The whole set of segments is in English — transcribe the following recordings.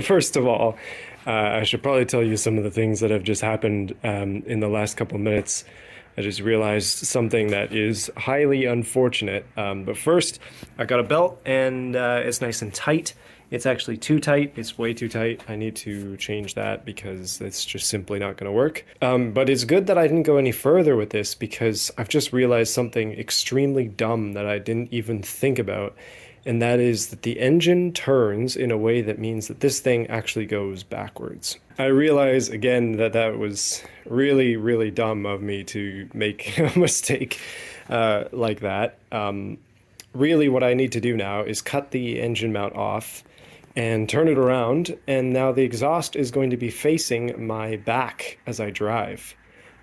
First of all, I should probably tell you some of the things that have just happened in the last couple of minutes. I just realized something that is highly unfortunate. But first, I got a belt and it's nice and tight. It's actually too tight. It's way too tight. I need to change that because it's just simply not going to work. But it's good that I didn't go any further with this because I've just realized something extremely dumb that I didn't even think about, and that is that the engine turns in a way that means that this thing actually goes backwards. I realize again that that was really, really dumb of me to make a mistake like that. Really, what I need to do now is cut the engine mount off and turn it around, and now the exhaust is going to be facing my back as I drive.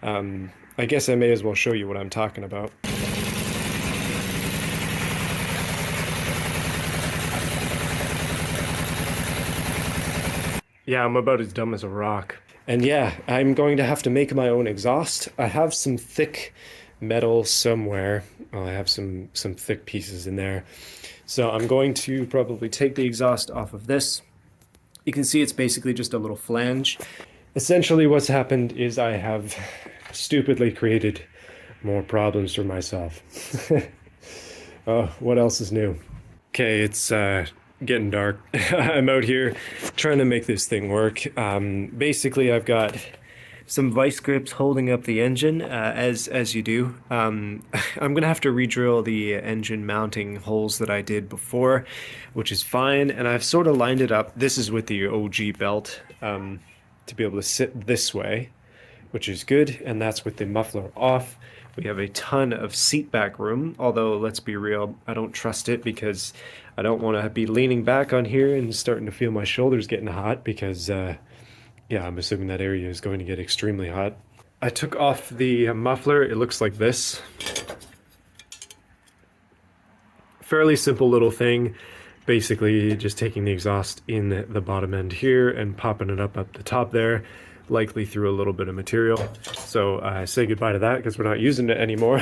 I guess I may as well show you what I'm talking about. Yeah, I'm about as dumb as a rock. And yeah, I'm going to have to make my own exhaust. I have some thick metal somewhere. Oh, I have some thick pieces in there. So I'm going to probably take the exhaust off of this. You can see it's basically just a little flange. Essentially what's happened is I have stupidly created more problems for myself. Oh, what else is new? Okay, it's getting dark. I'm out here trying to make this thing work. Basically, I've got some vice grips holding up the engine, as you do. I'm gonna have to re-drill the engine mounting holes that I did before, which is fine, and I've sort of lined it up. This is with the OG belt to be able to sit this way, which is good, and that's with the muffler off. We have a ton of seat back room, although let's be real, I don't trust it because I don't want to be leaning back on here and starting to feel my shoulders getting hot because, yeah, I'm assuming that area is going to get extremely hot. I took off the muffler. It looks like this. Fairly simple little thing. Basically, just taking the exhaust in the bottom end here and popping it up the top there, likely through a little bit of material. So I say goodbye to that because we're not using it anymore.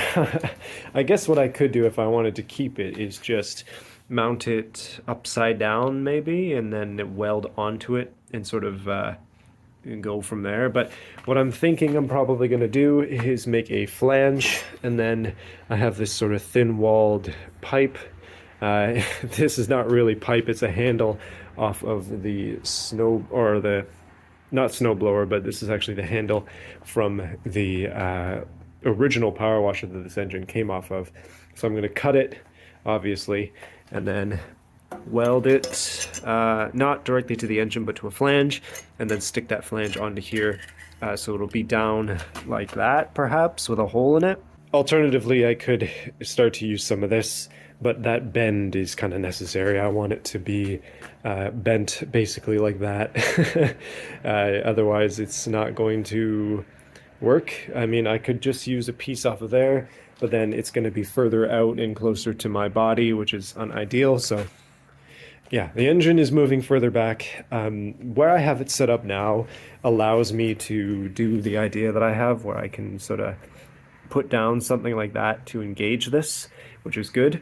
I guess what I could do if I wanted to keep it is just mount it upside down maybe, and then weld onto it and sort of go from there. But what I'm thinking I'm probably going to do is make a flange, and then I have this sort of thin-walled pipe. This is not really pipe, it's a handle off of the snow, or the, not snow blower, but this is actually the handle from the original power washer that this engine came off of. So I'm going to cut it, obviously, and then weld it, not directly to the engine, but to a flange, and then stick that flange onto here, so it'll be down like that, perhaps, with a hole in it. Alternatively, I could start to use some of this, but that bend is kind of necessary. I want it to be bent basically like that. Otherwise, it's not going to work. I mean, I could just use a piece off of there, but then it's going to be further out and closer to my body, which is unideal. So yeah, the engine is moving further back. Where I have it set up now allows me to do the idea that I have, where I can sort of put down something like that to engage this, which is good.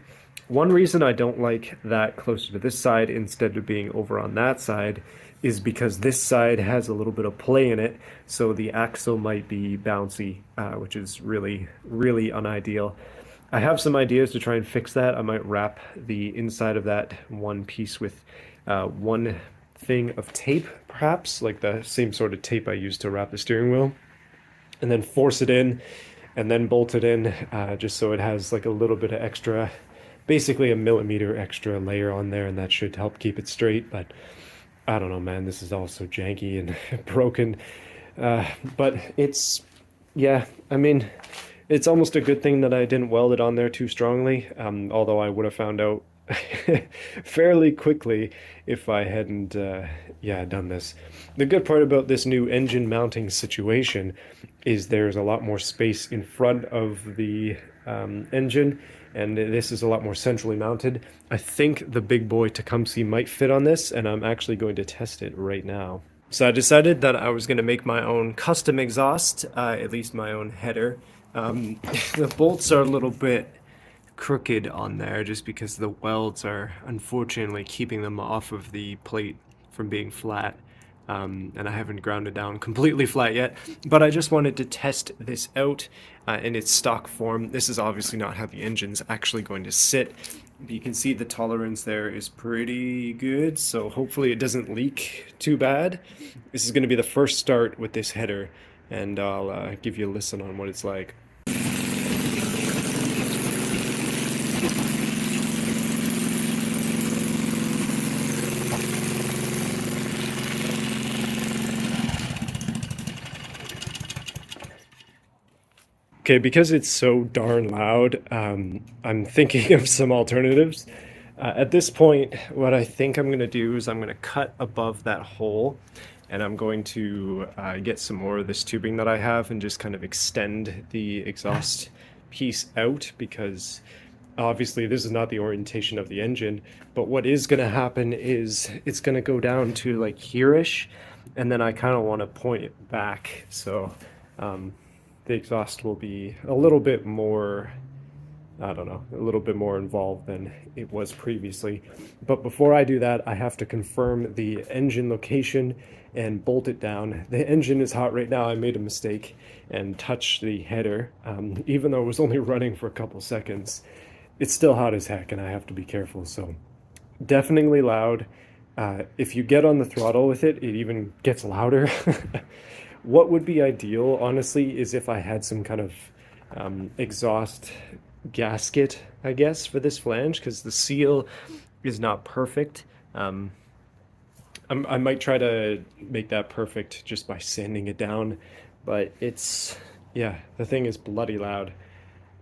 One reason I don't like that closer to this side instead of being over on that side is because this side has a little bit of play in it, so the axle might be bouncy, which is really, really unideal. I have some ideas to try and fix that. I might wrap the inside of that one piece with one thing of tape, perhaps, like the same sort of tape I used to wrap the steering wheel, and then force it in, and then bolt it in, just so it has like a little bit of extra, basically a millimeter extra layer on there, and that should help keep it straight. But I don't know, man, this is all so janky and broken. But it's, yeah, I mean, it's almost a good thing that I didn't weld it on there too strongly, although I would have found out fairly quickly if I hadn't, yeah, done this. The good part about this new engine mounting situation is there's a lot more space in front of the engine, and this is a lot more centrally mounted. I think the big boy Tecumseh might fit on this, and I'm actually going to test it right now. So I decided that I was going to make my own custom exhaust, at least my own header. The bolts are a little bit crooked on there just because the welds are unfortunately keeping them off of the plate from being flat. And I haven't ground it down completely flat yet, but I just wanted to test this out in its stock form. This is obviously not how the engine's actually going to sit. You can see the tolerance there is pretty good, so hopefully it doesn't leak too bad. This is going to be the first start with this header, and I'll give you a listen on what it's like. Okay, because it's so darn loud, I'm thinking of some alternatives. At this point, what I think I'm going to do is I'm going to cut above that hole, and I'm going to get some more of this tubing that I have and just kind of extend the exhaust piece out, because obviously this is not the orientation of the engine, but what is going to happen is it's going to go down to like here-ish, and then I kind of want to point it back, so the exhaust will be a little bit more, I don't know, a little bit more involved than it was previously. But before I do that, I have to confirm the engine location and bolt it down. The engine is hot right now. I made a mistake and touched the header. Even though it was only running for a couple seconds, it's still hot as heck and I have to be careful. So definitely loud. If you get on the throttle with it, it even gets louder. What would be ideal, honestly, is if I had some kind of exhaust gasket, I guess, for this flange, because the seal is not perfect. I might try to make that perfect just by sanding it down, but it's, yeah, the thing is bloody loud.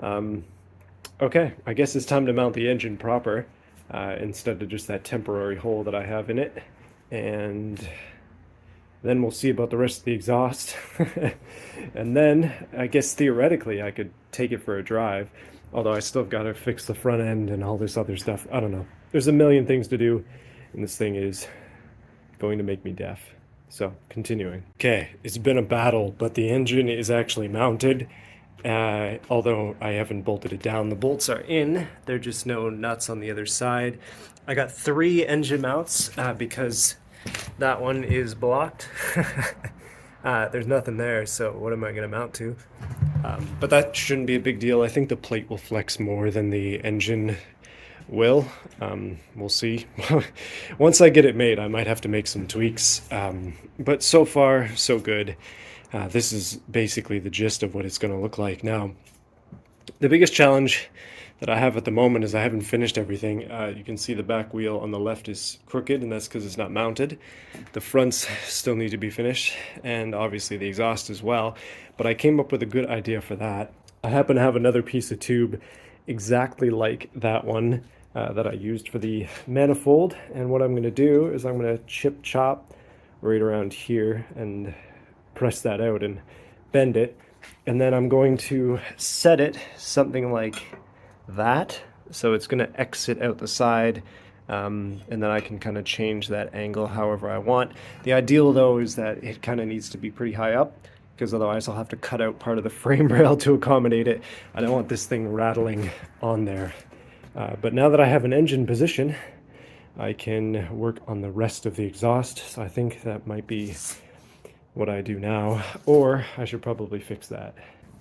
Okay, I guess it's time to mount the engine proper, instead of just that temporary hole that I have in it, and then we'll see about the rest of the exhaust. And then, I guess theoretically, I could take it for a drive. Although I still got to fix the front end and all this other stuff. I don't know. There's a million things to do. And this thing is going to make me deaf. So, continuing. Okay, it's been a battle, but the engine is actually mounted. Although I haven't bolted it down. The bolts are in. There are just no nuts on the other side. I got 3 engine mounts because that one is blocked. There's nothing there, so what am I going to mount to? But that shouldn't be a big deal. I think the plate will flex more than the engine will. We'll see. Once I get it made, I might have to make some tweaks. But so far, so good. This is basically the gist of what it's going to look like. Now, the biggest challenge that I have at the moment is I haven't finished everything. You can see the back wheel on the left is crooked, and that's because it's not mounted. The fronts still need to be finished, and obviously the exhaust as well. But I came up with a good idea for that. I happen to have another piece of tube exactly like that one that I used for the manifold, and what I'm going to do is I'm going to chip chop right around here and press that out and bend it, and then I'm going to set it something like that, so it's going to exit out the side, and then I can kind of change that angle however I want. The ideal though is that it kind of needs to be pretty high up, because otherwise I'll have to cut out part of the frame rail to accommodate it. I don't want this thing rattling on there. But now that I have an engine position, I can work on the rest of the exhaust, so I think that might be what I do now, or I should probably fix that.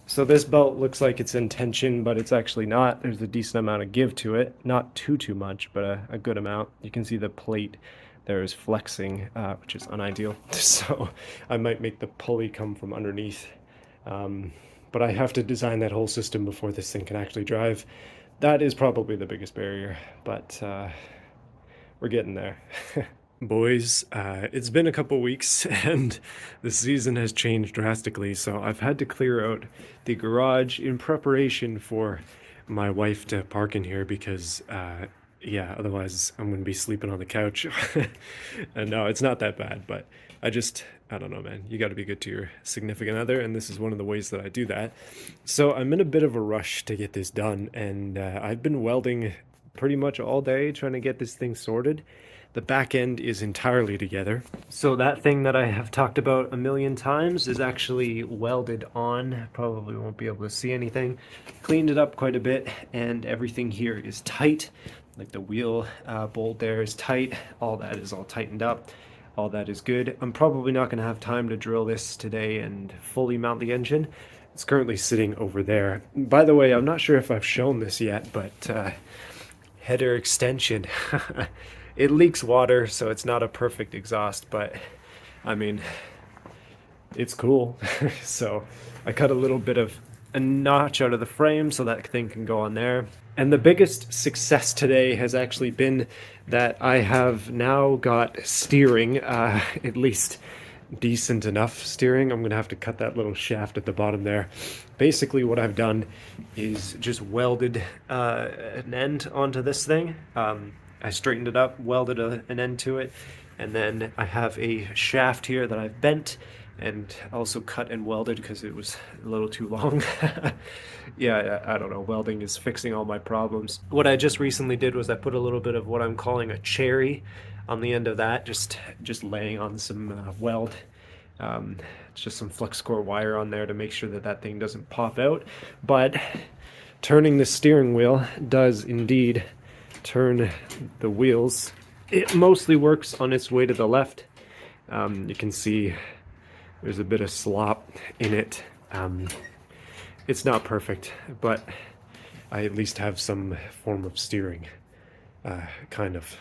So this belt looks like it's in tension, but it's actually not. There's a decent amount of give to it. Not too much, but a good amount. You can see the plate there is flexing, which is unideal. So I might make the pulley come from underneath. But I have to design that whole system before this thing can actually drive. That is probably the biggest barrier, but we're getting there. Boys, it's been a couple weeks and the season has changed drastically, so I've had to clear out the garage in preparation for my wife to park in here because, yeah, otherwise I'm going to be sleeping on the couch. And no, it's not that bad, but I don't know, man. You got to be good to your significant other, and this is one of the ways that I do that. So I'm in a bit of a rush to get this done, and I've been welding pretty much all day trying to get this thing sorted. The back end is entirely together. So that thing that I have talked about a million times is actually welded on. Probably won't be able to see anything. Cleaned it up quite a bit, and everything here is tight. Like the wheel bolt there is tight. All that is all tightened up. All that is good. I'm probably not going to have time to drill this today and fully mount the engine. It's currently sitting over there. By the way, I'm not sure if I've shown this yet, but header extension. It leaks water, so it's not a perfect exhaust, but I mean, it's cool. So I cut a little bit of a notch out of the frame so that thing can go on there. And the biggest success today has actually been that I have now got steering, at least decent enough steering. I'm gonna have to cut that little shaft at the bottom there. Basically what I've done is just welded an end onto this thing. I straightened it up, welded an end to it, and then I have a shaft here that I've bent and also cut and welded because it was a little too long. Yeah, I don't know, welding is fixing all my problems. What I just recently did was I put a little bit of what I'm calling a cherry on the end of that, just laying on some weld. It's just some flux core wire on there to make sure that that thing doesn't pop out. But turning the steering wheel does indeed turn the wheels. It mostly works on its way to the left. You can see there's a bit of slop in it. It's not perfect, but I at least have some form of steering. Kind of.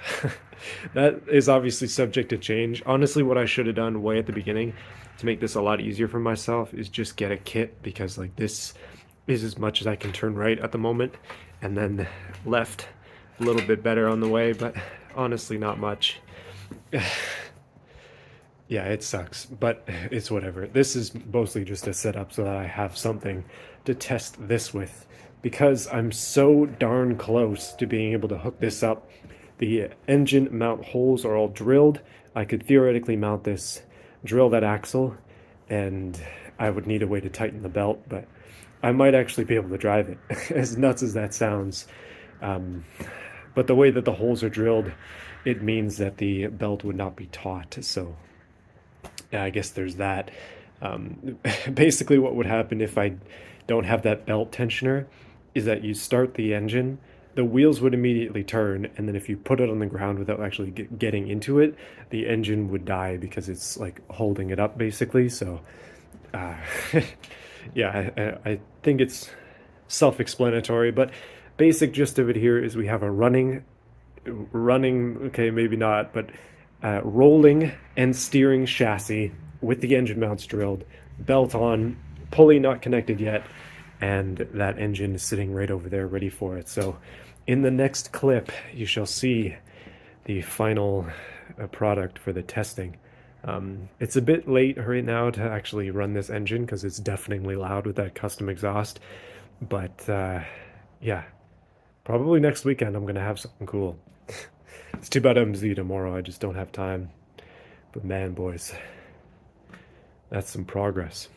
That is obviously subject to change. Honestly, what I should have done way at the beginning to make this a lot easier for myself is just get a kit, because like this is as much as I can turn right at the moment, and then left a little bit better on the way, but honestly not much. Yeah, it sucks, but it's whatever. This is mostly just a setup so that I have something to test this with, because I'm so darn close to being able to hook this up. The engine mount holes are all drilled. I could theoretically mount this, drill that axle, and I would need a way to tighten the belt, but I might actually be able to drive it, as nuts as that sounds. But the way that the holes are drilled, it means that the belt would not be taut, so yeah, I guess there's that. Basically what would happen if I don't have that belt tensioner is that you start the engine, the wheels would immediately turn, and then if you put it on the ground without actually getting into it, the engine would die because it's like holding it up basically. So yeah, I think it's self-explanatory, but basic gist of it here is we have a running, okay, maybe not, but rolling and steering chassis with the engine mounts drilled, belt on, pulley not connected yet, and that engine is sitting right over there ready for it. So in the next clip, you shall see the final product for the testing. It's a bit late right now to actually run this engine because it's deafeningly loud with that custom exhaust, but yeah, probably next weekend I'm gonna have something cool. It's too bad MZ tomorrow, I just don't have time. But man, boys, that's some progress.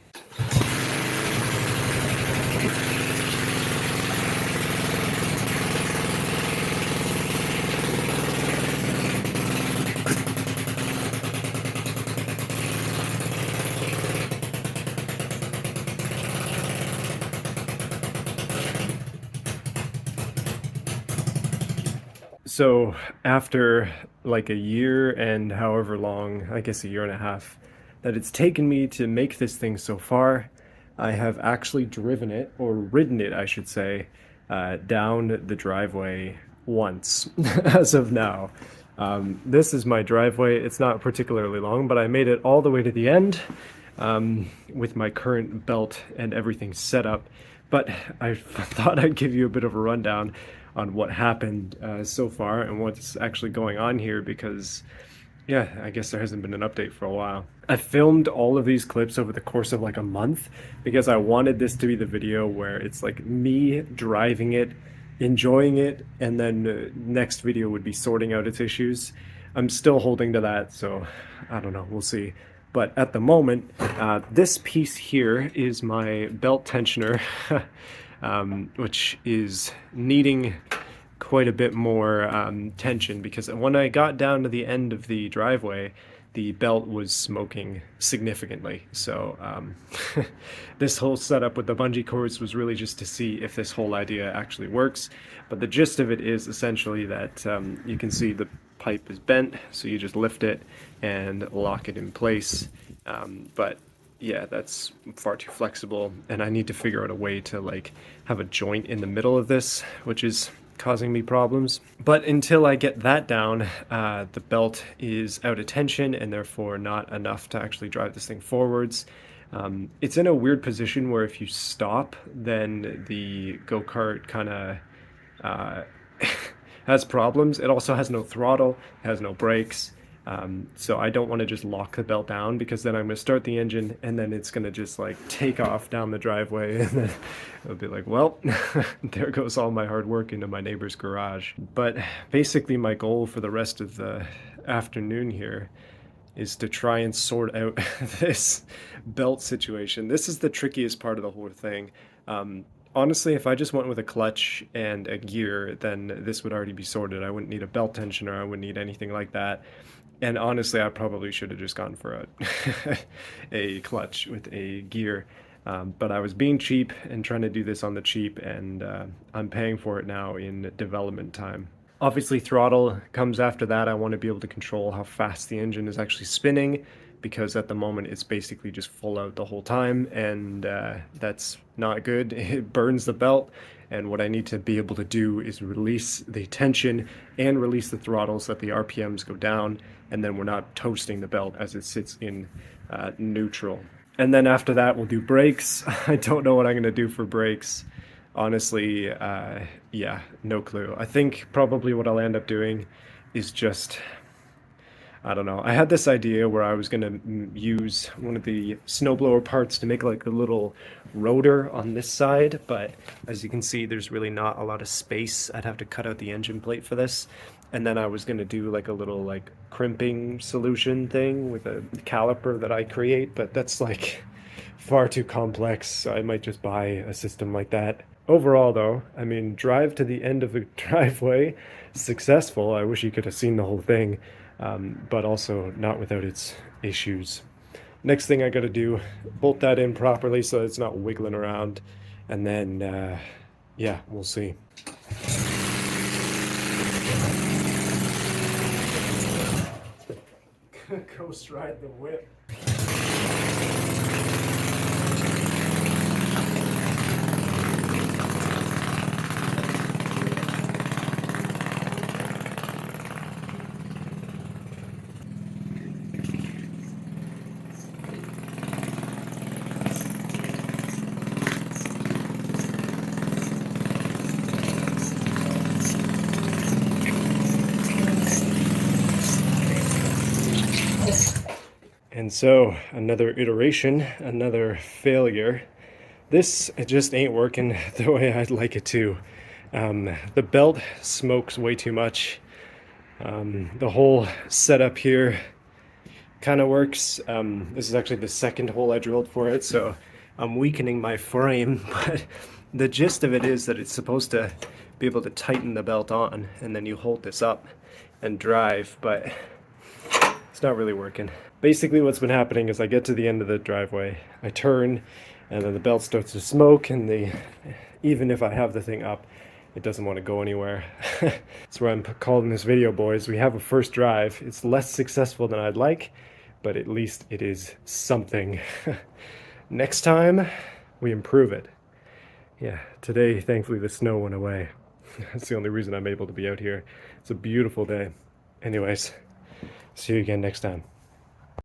So after like a year and however long, I guess a year and a half, that it's taken me to make this thing so far, I have actually driven it, or ridden it, I should say, down the driveway once, as of now. This is my driveway. It's not particularly long, but I made it all the way to the end with my current belt and everything set up. But I thought I'd give you a bit of a rundown on what happened so far and what's actually going on here, because yeah, I guess there hasn't been an update for a while. I filmed all of these clips over the course of like a month because I wanted this to be the video where it's like me driving it, enjoying it, and then next video would be sorting out its issues. I'm still holding to that, so I don't know, we'll see. But at the moment, this piece here is my belt tensioner, which is needing quite a bit more tension, because when I got down to the end of the driveway, the belt was smoking significantly. So this whole setup with the bungee cords was really just to see if this whole idea actually works. But the gist of it is essentially that you can see the pipe is bent, so you just lift it and lock it in place. But yeah, that's far too flexible, and I need to figure out a way to like have a joint in the middle of this, which is causing me problems. But until I get that down, the belt is out of tension and therefore not enough to actually drive this thing forwards. It's in a weird position where if you stop, then the go-kart kind of has problems. It also has no throttle, has no brakes. So I don't want to just lock the belt down, because then I'm going to start the engine and then it's going to just like take off down the driveway, and then it'll be like, well, there goes all my hard work into my neighbor's garage. But basically my goal for the rest of the afternoon here is to try and sort out this belt situation. This is the trickiest part of the whole thing. Honestly, if I just went with a clutch and a gear, then this would already be sorted. I wouldn't need a belt tensioner, I wouldn't need anything like that. And honestly, I probably should have just gone for a clutch with a gear. But I was being cheap and trying to do this on the cheap, and I'm paying for it now in development time. Obviously, throttle comes after that. I want to be able to control how fast the engine is actually spinning, because at the moment it's basically just full out the whole time, and that's not good. It burns the belt, and what I need to be able to do is release the tension and release the throttle so that the RPMs go down, and then we're not toasting the belt as it sits in neutral. And then after that we'll do brakes. I don't know what I'm going to do for brakes. Honestly, yeah, no clue. I think probably what I'll end up doing is just, I don't know. I had this idea where I was going to use one of the snowblower parts to make like a little rotor on this side, but as you can see, there's really not a lot of space. I'd have to cut out the engine plate for this. And then I was going to do like a little like crimping solution thing with a caliper that I create, but that's like far too complex. So I might just buy a system like that. Overall though, I mean, drive to the end of the driveway, successful. I wish you could have seen the whole thing. But also not without its issues. Next thing I gotta do, bolt that in properly so it's not wiggling around, and then, yeah, we'll see. Ghost ride the whip. And so, another iteration, another failure. This, it just ain't working the way I'd like it to. The belt smokes way too much. The whole setup here kind of works. This is actually the second hole I drilled for it, so I'm weakening my frame, but the gist of it is that it's supposed to be able to tighten the belt on, and then you hold this up and drive, but it's not really working. Basically what's been happening is I get to the end of the driveway, I turn, and then the belt starts to smoke, and even if I have the thing up, it doesn't want to go anywhere. That's why I'm calling this video, boys. We have a first drive. It's less successful than I'd like, but at least it is something. Next time, we improve it. Yeah, today, thankfully, the snow went away. That's the only reason I'm able to be out here. It's a beautiful day. Anyways, see you again next time.